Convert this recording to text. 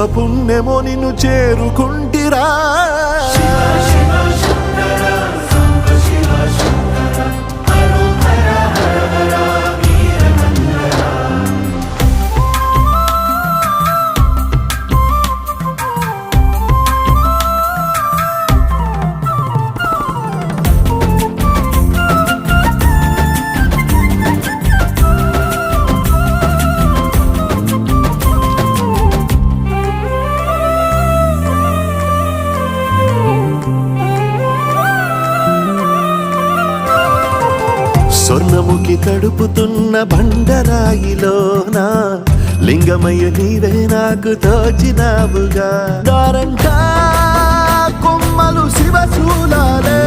పుణ్యమో నిన్ను చేరుకుంటిరా స్వర్ణముఖి తడుపుతున్న బండరాయిలోనా లింగమయ్య నీవే నాకు తోచినావుగా దారంటా కొమ్మలు శివశూలాలే